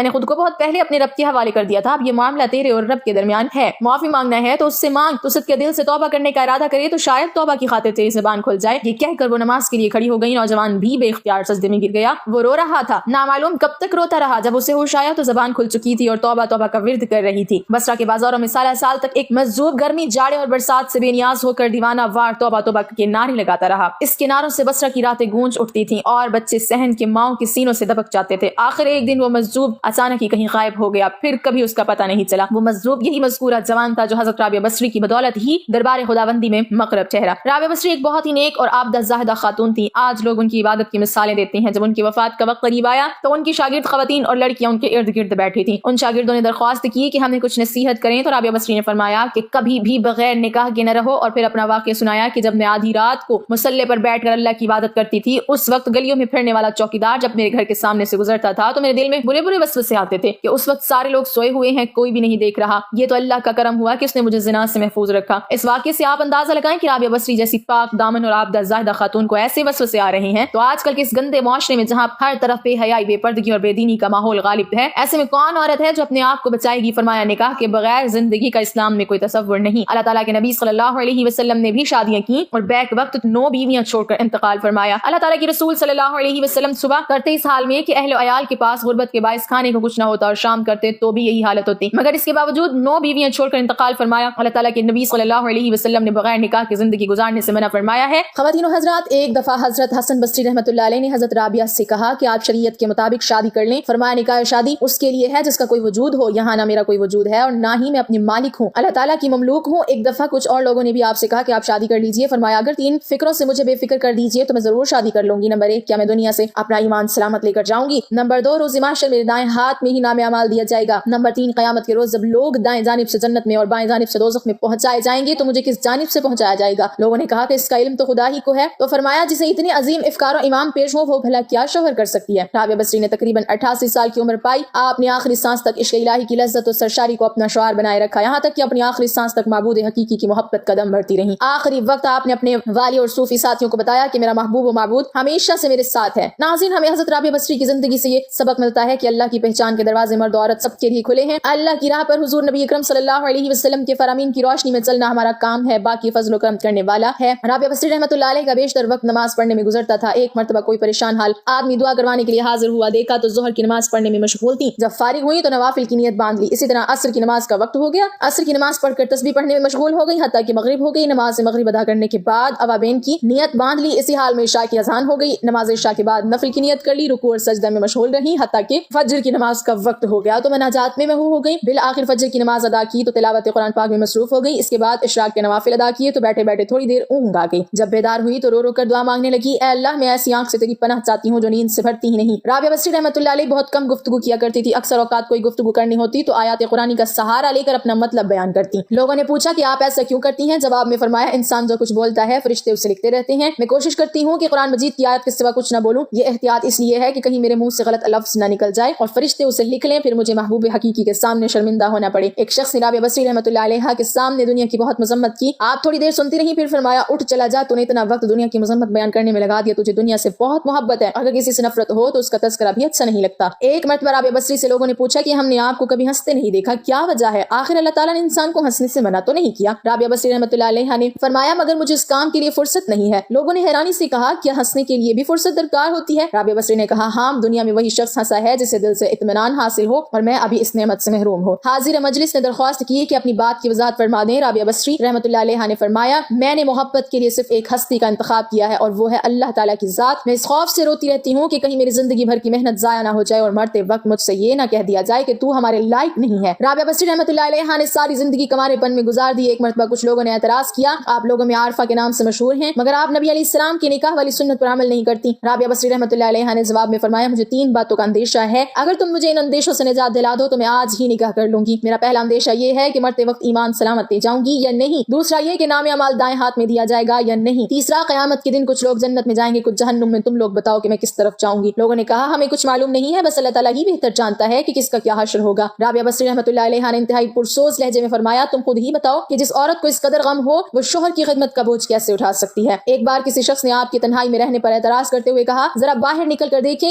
میں نے خود کو بہت پہلے اپنے رب کے حوالے کر دیا تھا، اب یہ معاملہ تیرے اور رب کے درمیان ہے، معافی مانگنا ہے تو اس سے مانگ، تو صدقے دل سے توبہ کرنے کا ارادہ کرے تو شاید توبہ کی خاطر تیری زبان کھل جائے۔ یہ کہہ کر وہ نماز کے لیے کھڑی ہو گئی۔ نوجوان بھی بے اختیار سجدے میں گر گیا، وہ رو رہا تھا، نامعلوم کب تک روتا رہا۔ جب اسے ہوش آیا تو زبان کھل چکی تھی اور توبہ توبہ کا ورد کر رہی تھی۔ بصرہ کے بازاروں میں سالہ سال تک ایک مجذوب گرمی، جاڑے اور برسات سے بے نیاز ہو کر دیوانہ وار توبہ توبہ کے نعرے لگاتا رہا۔ اس کے نعروں سے بصرہ کی راتیں گونج اٹھتی تھیں اور بچے صحن کے ماؤں کے سینوں سے دبک جاتے تھے۔ آخر ایک دن وہ مجذوب اچانک ہی کہیں غائب ہو گیا، پھر کبھی اس کا پتہ نہیں چلا۔ وہ مجذوب یہی مذکورہ جوان تھا جو حضرت رابعہ بصری کی بدولت ہی دربار خداوندی میں مقرب ٹھہرا۔ رابعہ بصری ایک بہت ہی نیک اور عابدہ زاہدہ خاتون تھی۔ آج لوگ ان کی عبادت کی مثالیں دیتے ہیں۔ جب ان کی وفات کا وقت قریب آیا تو ان کی شاگرد خواتین اور لڑکیاں ان کے ارد گرد بیٹھی تھیں۔ ان شاگردوں نے درخواست کی کہ ہمیں کچھ نصیحت کریں تو رابعہ بصری نے فرمایا کہ کبھی بھی بغیر نکاح کے نہ رہو، اور پھر اپنا واقعہ سنایا کہ جب میں آدھی رات کو مصلی پر بیٹھ کر اللہ کی عبادت کرتی تھی، اس وقت گلیوں میں پھرنے والا چوکیدار جب میرے گھر کے سامنے سے گزرتا تھا تو میرے دل میں برے برے وسوسے آتے تھے کہ اس وقت سارے لوگ سوئے ہوئے ہیں، کوئی بھی نہیں دیکھ رہا۔ یہ تو اللہ کا کرم ہوا کہ اس نے مجھے زنا سے محفوظ رکھا۔ اس واقعے سے آپ اندازہ لگائیں کہ رابعہ بصری جیسی پاک دامن اور عابدہ زاہدہ خاتون کو ایسے وسوسے آ رہے ہیں تو آج کل کے اس گندے معاشرے میں جہاں ہر طرف بے حیائی، بے پردگی اور بے دینی کا ماحول غالب ہے، ایسے میں کون عورت ہے جو اپنے آپ کو بچائے گی؟ فرمایا نکاح کے بغیر زندگی کا اسلام میں کوئی تصور نہیں۔ اللہ تعالیٰ کے نبی صلی اللہ علیہ وسلم نے بھی شادیاں کی اور بیک وقت 9 بیویاں چھوڑ کر انتقال فرمایا۔ اللہ تعالیٰ کے رسول صلی اللہ علیہ وسلم صبح کرتے اس حال میں کہ اہل و عیال کے پاس غربت کے باعث کھانے کو کچھ نہ ہوتا، اور شام کرتے تو بھی یہی حالت ہوتی، مگر اس کے باوجود 9 بیویاں چھوڑ کر انتقال فرمایا۔ اللہ تعالیٰ کے نبی صلی اللہ علیہ وسلم نے بغیر نکاح کی زندگی گزارنے سے منع فرمایا ہے۔ خواتین و حضرات، ایک دفعہ حضرت حسن بصری رحمۃ اللہ علیہ نے حضرت رابعہ سے کہا کہ آپ شریعت کے مطابق شادی کر لیں۔ فرمایا نکاح شادی اس کے لیے ہے جس کا کوئی وجود ہو، یہاں نہ میرا کوئی وجود ہے اور نہ ہی میں اپنی مالک ہوں، اللہ تعالیٰ کی مملوک ہوں۔ ایک دفعہ کچھ اور لوگوں نے بھی آپ سے کہا کہ آپ شادی کر لیجئے۔ فرمایا اگر 3 فکروں سے مجھے بے فکر کر دیجئے تو میں ضرور شادی کر لوں گی۔ نمبر 1، کیا میں دنیا سے اپنا ایمان سلامت لے کر جاؤں گی؟ نمبر 2، روز محشر میرے دائیں ہاتھ میں ہی نام اعمال دیا جائے گا۔ نمبر 3، قیامت کے روز جب لوگ دائیں جانب سے جنت میں اور بائیں جانب سے دوزخ میں پہنچائے جائیں گے تو مجھے کس جانب سے پہنچایا جائے گا؟ لوگوں نے کہا کہ اس کا علم تو خدا ہی کو ہے۔ تو فرمایا جسے اتنے عظیم افکار و امام پیش ہو وہ بھلا کیا شوہر کر سکتی ہے؟ رابعہ بصری نے تقریباً 88 سال کی عمر پائی۔ آپ نے آخری سانس تک عشق الہی کی لذت و سرشاری کو اپنا شعار بنائے رکھا، یہاں تک کہ اپنی آخری سانس تک معبود حقیقی کی محبت قدم بڑھتی رہی۔ آخری وقت آپ نے اپنے والی اور صوفی ساتھیوں کو بتایا کہ میرا محبوب و معبود ہمیشہ سے میرے ساتھ ہے۔ ناظرین، ہمیں حضرت رابعہ بصری کی زندگی سے یہ سبق ملتا ہے کہ اللہ کی پہچان کے دروازے مرد و عورت سب کے لیے کھلے ہیں۔ اللہ کی راہ پر حضور نبی اکرم صلی اللہ علیہ وسلم کے فرامین کی روشنی میں چلنا ہمارا کام ہے، باقی فضل و کرم کرنے والا ہے۔ رابعہ بصری رحمۃ اللہ علیہ کا بیشتر وقت نماز پڑھنے میں گزرتا تھا۔ ایک مرتبہ کوئی پریشان حال آدمی دعا کروانے کے لیے حاضر ہوا، دیکھا تو ظہر کی نماز پڑھنے میں مشغول تھی۔ جب فارغ ہوئی تو نوافل کی نیت باندھ لی۔ اسی طرح عصر کی نماز کا وقت ہو گیا، عصر کی نماز پڑھ کر تسبیح پڑھنے میں مشغول ہو گئی حتیٰ کہ مغرب ہو گئی۔ نماز مغرب ادا کرنے کے بعد اوابین کی نیت باندھ لی۔ اسی حال میں عشاء کی اذان ہو گئی، نماز عشاء کے بعد نفل کی نیت کر لی، رکوع اور سجدہ میں مشغول رہی حتیٰ کہ فجر کی نماز کا وقت ہو گیا تو مناجات میں ہو گئی۔ بالآخر فجر کی نماز ادا کی تو تلاوت قرآن پاک میں مصروف ہو گئی۔ اس کے بعد اشراق کے نوافل ادا کیے تو بیٹھے بیٹھے تھوڑی دیر اونگ آ گئی۔ جب بیدار ہوئی تو رو رو کر دعا مانگنے لگی، اے اللہ میں ایسی آنکھ سے تیری پناہ چاہتی ہوں جو نیند سے بھرتی ہی نہیں۔ رابعہ بصری رحمۃ اللہ علیہ بہت کم گفتگو کیا کرتی تھی، اکثر اوقات کوئی گفتگو کرنی ہوتی تو آیات قرآنی کا سہارا لے کر اپنا مطلب بیان کرتی۔ لوگوں نے پوچھا کہ آپ ایسا کیوں کرتی ہیں؟ جواب میں فرمایا انسان جو کچھ بولتا ہے فرشتے اسے لکھتے رہتے ہیں، میں کوشش کرتی ہوں کہ قرآن مجید کی آیت کے سوا کچھ نہ بولوں، یہ احتیاط اس لیے ہے کہ کہیں میرے منہ سے غلط لفظ نہ نکل جائے اور فرشتے اسے لکھ لیں پھر مجھے محبوب حقیقی کے سامنے شرمندہ ہونا پڑے۔ ایک شخص نے رابعہ بصری رحمۃ اللہ علیہ کے سامنے دنیا کی بہت مذمت کی، آپ تھوڑی دیر سنتی رہی پھر فرمایا اٹھ چلا جا، تو نے اتنا وقت دنیا کی مذمت بیان کرنے میں لگا دیا، تجھے دنیا سے بہت محبت ہے، اگر کسی سے نفرت ہو تو اس کا تذکرہ بھی اچھا نہیں لگتا۔ ایک مرتبہ رابعہ بصری سے لوگوں نے پوچھا کہ ہم نے آپ کو کبھی ہنستے نہیں دیکھا، کیا وجہ ہے؟ آخر اللہ تعالیٰ نے انسان کو ہنسنے سے منع تو نہیں کیا؟ رابعہ بصری رحمۃ اللہ علیہ نے فرمایا مگر مجھے اس کام کے لیے فرصت نہیں ہے۔ لوگوں نے حیرانی سے کہا کیا ہنسنے کے لیے بھی فرصت درکار ہوتی ہے؟ رابعہ بصری نے کہا ہاں، دنیا میں وہی شخص ہنسا ہے جسے دل سے اطمینان حاصل ہو اور میں ابھی اس نعمت سے محروم ہوں۔ حاضر مجلس نے درخواست کی کہ اپنی بات کی وضاحت فرما دیں۔ رابعہ بصری رحمۃ اللہ علیہ نے فرمایا میں نے محبت کے لیے صرف ایک ہستی کا انتخاب کیا ہے اور وہ ہے اللہ تعالیٰ کی ذات۔ میں اس خوف سے روتی رہتی ہوں کہ کہیں میری زندگی بھر کی محنت ضائع نہ ہو جائے اور مرتے وقت مجھ سے یہ نہ کہہ دیا جائے کہ تو ہمارے لائق نہیں ہے۔ رابعہ بصری رحمۃ اللہ علیہ نے ساری زندگی کمارے پن میں گزار دی۔ ایک مرتبہ کچھ لوگوں نے اعتراض کیا آپ لوگوں میں عارفہ کے نام سے مشہور ہیں مگر آپ نبی علیہ السلام کی نکاح والی سنت پر عمل نہیں کرتی۔ رابعہ بصری رحمۃ اللہ علیہ نے جواب میں فرمایا مجھے 3 باتوں کا اندیشہ ہے، اگر تم مجھے ان اندیشوں سے نجات دلا دو تو میں آج ہی نکاح کر لوں گی۔ میرا پہلا اندیشہ یہ ہے کہ مرتے وقت ایمان سلامت لے جاؤں گی یا نہیں، دوسرا یہ کہ نام اعمال دائیں ہاتھ میں دیا جائے گا یا نہیں، تیسرا قیامت کے دن کچھ لوگ جنت میں جائیں گے کچھ جہنم میں، تم لوگ بتاؤ کہ میں کس طرف جاؤں گی۔ لوگوں نے کہا ہمیں کچھ معلوم نہیں ہے، بس اللہ تعالیٰ ہی بہتر جانتا ہے کہ کس کا کیا حشر ہوگا۔ رابعہ بصری رحمۃ اللہ علیہ نے انتہائی پرسوز لہجے میں فرمایا تم خود ہی بتاؤ کہ جس عورت کو اس قدر غم ہو وہ شوہر کی خدمت کا بوجھ کیسے اٹھا سکتی ہے؟ ایک بار کسی شخص نے آپ کی تنہائی میں رہنے پر اعتراض کرتے ہوئے کہا ذرا باہر نکل کر دیکھیں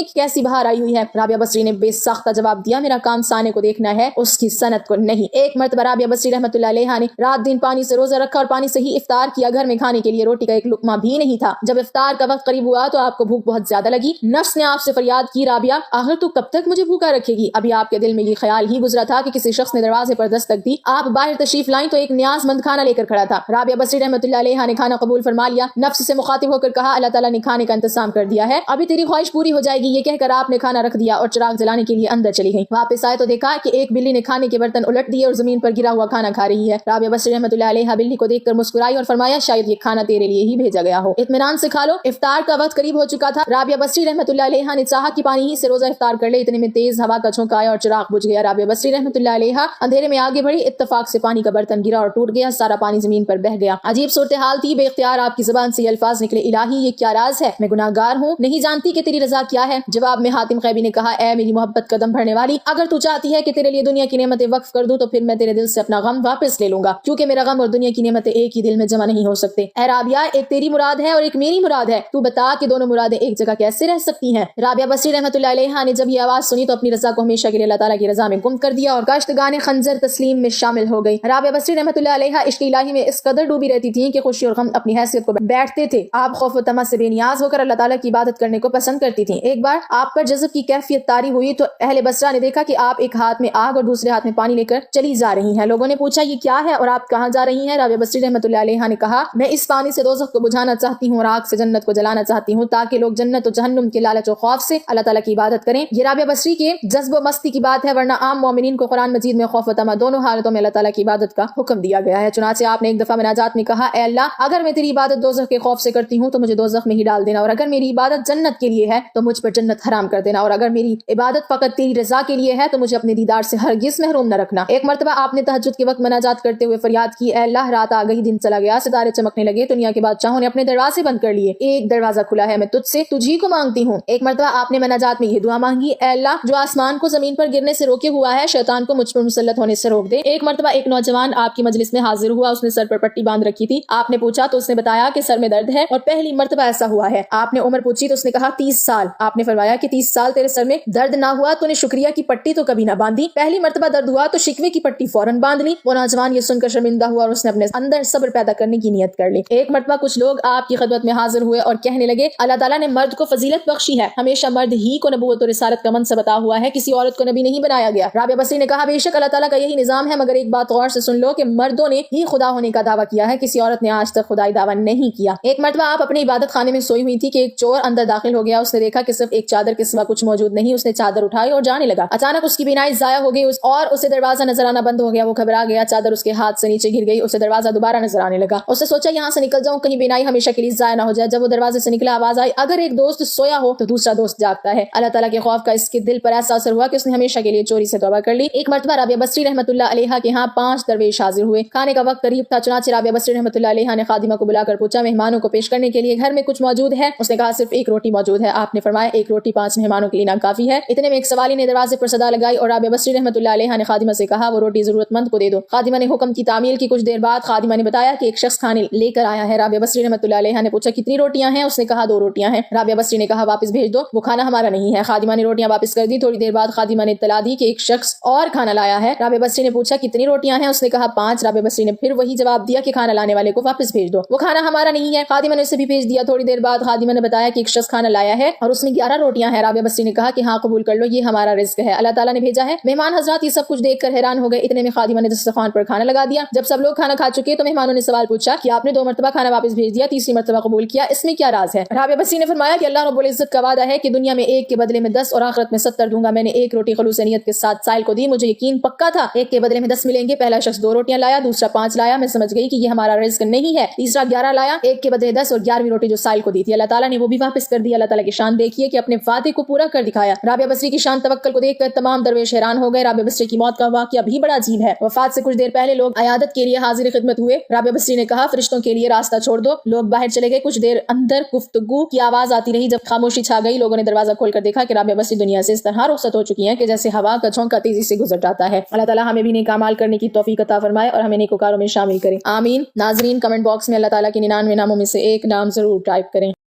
کہ کیسی بہار آئی ہوئی ہے۔ رابعہ بصری نے بے بے ساختہ جواب دیا میرا کام سانے کو دیکھنا ہے اس کی صنعت کو نہیں۔ ایک مرتبہ رابعہ بصری رحمۃ اللہ علیہا نے رات دن پانی سے روزہ رکھا اور پانی سے ہی افطار کیا، گھر میں کھانے کے لیے روٹی کا ایک لقمہ بھی نہیں تھا۔ جب افطار کا وقت قریب ہوا تو آپ کو بھوک بہت زیادہ لگی، نفس نے آپ سے فریاد کی رابعہ آخر تو کب تک مجھے بھوکا رکھے گی؟ ابھی آپ کے دل میں یہ خیال ہی گزرا تھا کہ کسی شخص نے دروازے پر دستک دی، آپ باہر تشریف لائیں تو ایک نیاز مند کھانا لے کر کھڑا تھا۔ رابعہ بصری رحمۃ اللہ علیہا نے کھانا قبول فرما لیا، نفس سے مخاطب ہو کر کہا اللہ تعالیٰ نے کھانے کا انتظام کر دیا ہے، ابھی تیری خواہش پوری ہو جائے گی۔ یہ کہہ کر آپ نے کھانا رکھ دیا اور چراغ جلانے کے لیے اندر چلی گئی۔ واپس آئے تو دیکھا کہ ایک بلی نے کھانے کے برتن الٹ دیے اور زمین پر گرا ہوا کھانا کھا رہی ہے۔ رابعہ بصری رحمۃ اللہ علیہا بلی کو دیکھ کر مسکرائی اور فرمایا شاید یہ کھانا تیرے لیے ہی بھیجا گیا ہو، اطمینان سے کھا لو۔ افطار کا وقت قریب ہو چکا تھا، رابعہ بصری رحمۃ اللہ علیہا نے چاہا کہ پانی ہی سے روزہ افطار کر لے، اتنے میں تیز ہوا کا جھونکا آیا اور چراغ بجھ گیا۔ رابعہ بصری رحمۃ اللہ علیہا اندھیرے میں آگے بڑھی، اتفاق سے پانی کا برتن گرا اور ٹوٹ گیا، سارا پانی زمین پر بہہ گیا۔ عجیب صورتحال تھی، بے اختیار آپ کی زبان سے یہ الفاظ نکلے الہی یہ کیا راز ہے، میں گناہگار ہوں، نہیں جانتی کہ تیری رضا کیا ہے۔ جواب میں حاتم غیبی نے کہا اے میری محبت قدم بھرنے والی، اگر تو چاہتی ہے کہ تیرے لیے دنیا کی نعمتیں وقف کر دوں تو پھر میں تیرے دل سے اپنا غم واپس لے لوں گا، کیونکہ میرا غم اور دنیا کی نعمتیں ایک ہی دل میں جمع نہیں ہو سکتے۔ اے رابعہ ایک تیری مراد ہے اور ایک میری مراد ہے، تو بتا کہ دونوں مرادیں ایک جگہ کیسے رہ سکتی ہیں؟ رابعہ بصری رحمۃ اللہ علیہا نے جب یہ آواز سنی تو اپنی رضا کو ہمیشہ کے لیے اللہ تعالیٰ کی رضا میں گم کر دیا اور کاشتگان خنجر تسلیم میں شامل ہو گئی۔ رابعہ بصری رحمۃ اللہ علیہا عشق الہی میں اس قدر ڈوبی رہتی تھیں کہ خوشی اور غم اپنی حیثیت کو بیٹھتے تھے۔ آپ خوف و طمع سے بے نیاز ہو کر اللہ تعالیٰ کی عبادت کرنے کو پسند کرتی تھیں۔ ایک بار آپ پر جذب کی کیفیت طاری ہوئی تو اہل بصرہ نے دیکھا کہ آپ ایک ہاتھ میں آگ اور دوسرے ہاتھ میں پانی لے کر چلی جا رہی ہیں۔ لوگوں نے پوچھا یہ کیا ہے اور آپ کہاں جا رہی ہیں؟ رابعہ بصری رحمۃ اللہ علیہا نے کہا میں اس پانی سے دوزخ کو بجھانا چاہتی ہوں اور آگ سے جنت کو جلانا چاہتی ہوں تاکہ لوگ جنت و جہنم کے لالچ و خوف سے اللہ تعالیٰ کی عبادت کریں۔ یہ رابعہ بصری کے جذب و مستی کی بات ہے، ورنہ عام مومنین کو قرآن مجید میں خوف و طمع دونوں حالتوں میں اللہ تعالیٰ کی عبادت کا حکم دیا گیا ہے۔ چنانچہ آپ نے ایک دفعہ مناجات میں کہا اے اللہ اگر میں تیری عبادت دوزخ کے خوف سے کرتی ہوں تو مجھے دوزخ میں ہی ڈال دینا، اور اگر میری عبادت جنت کے لیے ہے تو مجھ پر جنت حرام کر دینا، اور اگر میری عبادت فقط تیری رضا کے لیے ہے تو مجھے اپنے دیدار سے ہرگز محروم نہ رکھنا۔ ایک مرتبہ آپ نے تہجد کے وقت مناجات کرتے ہوئے فریاد کی اے اللہ رات آ گئی، دن چلا گیا، ستارے چمکنے لگے، دنیا کے بادشاہوں نے اپنے دروازے بند کر لیے، ایک دروازہ کھلا ہے، میں تجھ سے تجھی کو مانگتی ہوں۔ ایک مرتبہ آپ نے مناجات میں یہ دعا مانگی اے اللہ جو آسمان کو زمین پر گرنے سے روکے ہوا ہے شیطان کو مجھ پر مسلط ہونے سے روک دے۔ ایک مرتبہ ایک نوجوان آپ کی مجلس میں حاضر ہوا، اس نے سر پر پٹی باندھ رکھی تھی، آپ نے پوچھا تو اس نے بتایا کہ سر میں درد ہے اور پہلی مرتبہ ایسا ہوا ہے۔ آپ نے عمر پوچھی تو اس نے کہا 30 سال۔ آپ نے فرمایا کہ 30 سال تیرے سر میں درد نہ ہوا تو نے شکریہ کی پٹی تو کبھی نہ باندھی، پہلی مرتبہ درد ہوا تو شکوے کی پٹی فوراً باندھ لی۔ وہ نوجوان یہ سن کر شرمندہ ہوا اور اس نے اپنے اندر صبر پیدا کرنے کی نیت کر لی۔ ایک مرتبہ کچھ لوگ آپ کی خدمت میں حاضر ہوئے اور کہنے لگے اللہ تعالیٰ نے مرد کو فضیلت بخشی ہے، ہمیشہ مرد ہی کو نبوت اور رسالت کا منصب عطا ہوا ہے، کسی عورت کو نبی نہیں بنایا گیا۔ رابعہ بصری نے کہا بے شک اللہ تعالیٰ کا یہی نظام ہے، مگر ایک بات غور سے سن لو کہ مردوں نے ہی خدا ہونے کا دعویٰ کیا ہے، کسی عورت نے آج تک خدائی دعویٰ نہیں کیا۔ ایک مرتبہ آپ اپنی عبادت خانے میں سوئی ہوئی تھی کہ ایک چور اندر داخل ہو گیا، اس نے دیکھا کہ صرف ایک چادر کے سوا کچھ موجود نہیں، اس نے چادر اٹھائی اور جانے لگا، اچانک اس کی بینائی ضائع ہو گئی اور اسے دروازہ نظر آنا بند ہو گیا، وہ گھبرا گیا، چادر اس کے ہاتھ سے نیچے گر گئی، اسے دروازہ دوبارہ نظر آنے لگا، اس نے سوچا یہاں سے نکل جاؤں کہیں بینائی ہمیشہ کے لیے ضائع نہ ہو جائے۔ جب وہ دروازے سے نکلا آواز آئی اگر ایک دوست سویا ہو تو دوسرا دوست جاگتا ہے۔ اللہ تعالیٰ کے خوف کا اس کے دل پر ایسا اثر ہوا کہ اس نے ہمیشہ کے لیے چوری سے توبہ کر لی۔ ایک مرتبہ رابعہ بصری رحمۃ اللہ علیہا کے ہاں 5 درویش حاضر ہوئے، کھانے کا وقت قریب تھا، چنانچہ رابعہ بصری رحمۃ اللہ علیہا نے خادمہ کو بلا کر پوچھا مہمانوں کو پیش کرنے کے لیے گھر میں کچھ موجود ہے؟ اس نے کہا صرف ایک روٹی موجود ہے۔ آپ نے فرمایا ایک روٹی 5 مہمانوں کے لیے ناکافی ہے۔ اتنے میں ایک سوالی نے دروازے پر صدا لگائی اور رابعہ بصری رحمۃ اللہ علیہا نے خادمہ سے کہا وہ روٹی ضرورت مند کو دے دو۔ خادمہ نے حکم کی تعمیل کی، کچھ دیر بعد خادمہ نے بتایا کہ ایک شخص کھانے لے کر آیا ہے۔ رابعہ بصری رحمۃ اللہ علیہا نے پوچھا کتنی روٹیاں ہیں؟ اس نے کہا 2 روٹیاں ہیں۔ رابعہ بصری نے کہا واپس بھیج دو، وہ کھانا ہمارا نہیں ہے۔ خادمہ نے روٹیاں واپس کر دی۔ تھوڑی دیر بعد خادمہ نے اطلاع دی کہ ایک شخص اور کھانا لایا ہے۔ رابعہ بصری نے پوچھا کتنی روٹیاں ہیں؟ اس نے کہا 5۔ رابعہ بصری نے پھر وہی جواب دیا کہ کھانا لانے والے کو واپس بھیج دو، وہ کھانا ہمارا نہیں ہے۔ خادمہ نے اسے بھی بھیج دیا۔ تھوڑی دیر بعد خادمہ نے بتایا کہ ایک شخص کھانا لایا ہے اور اس میں 11 روٹیاں ہیں۔ رابعہ بصری نے کہا کہ ہاں قبول کر لو، یہ ہمارا رزق ہے، اللہ تعالیٰ نے بھیجا ہے۔ مہمان حضرات یہ سب کچھ دیکھ کر حیران ہو گئے۔ اتنے میں خادمہ نے دسترخوان پر کھانا لگا دیا۔ جب سب لوگ کھانا کھا چکے تو مہمانوں نے سوال پوچھا کہ آپ نے 2 مرتبہ کھانا واپس بھیج دیا، تیسری مرتبہ قبول کیا، اس میں کیا راز ہے؟ رابعہ بصری نے فرمایا کہ اللہ رب العزت کا وعدہ ہے کہ دنیا میں 1 کے بدلے میں 10 اور آخرت میں 70 دوں گا۔ میں نے 1 روٹی خلوص نیت کے ساتھ سائل کو دی، مجھے یقین پکا تھا 1 کے بدلے میں 10 ملیں گے۔ پہلا شخص 2 روٹیاں لایا، دوسرا 5 لایا، میں سمجھ گئی کہ یہ ہمارا رزق نہیں ہے۔ تیسرا 11 لایا، 1 کے بدلے 10 اور 11ویں روٹی جو سائل کو دی تھی اللہ تعالیٰ نے وہ بھی واپس کر دی۔ اللہ تعالیٰ کی شان دیکھیے کہ اپنے وعدے کو پورا کر دکھایا۔ رابعہ بصری کی شان توکل کو دیکھ کر تمام درویش حیران ہو گئے۔ رابعہ بصری کی موت کا واقعہ بھی بڑا عجیب ہے۔ وفات سے کچھ دیر پہلے لوگ عیادت کے لیے حاضر خدمت ہوئے۔ رابعہ بصری نے کہا فرشتوں کے لیے راستہ چھوڑ دو۔ لوگ باہر چلے گئے، کچھ دیر اندر گفتگو کی آواز آتی رہی۔ جب خاموشی چھا گئی لوگوں نے دروازہ کھول کر دیکھا کہ رابعہ بصری دنیا سے اس طرح رخصت ہو چکی ہیں کہ جیسے ہوا کا جھونکا تیزی سے گزر جاتا ہے۔ اللہ تعالیٰ ہمیں بھی نیک اعمال کرنے کی توفیق عطا فرمائے اور ہمیں نیکوکاروں میں شامل کرے، آمین۔ ناظرین کمنٹ باکس میں اللہ تعالیٰ کے 99 ناموں میں سے ایک نام ضرور ٹائپ کریں۔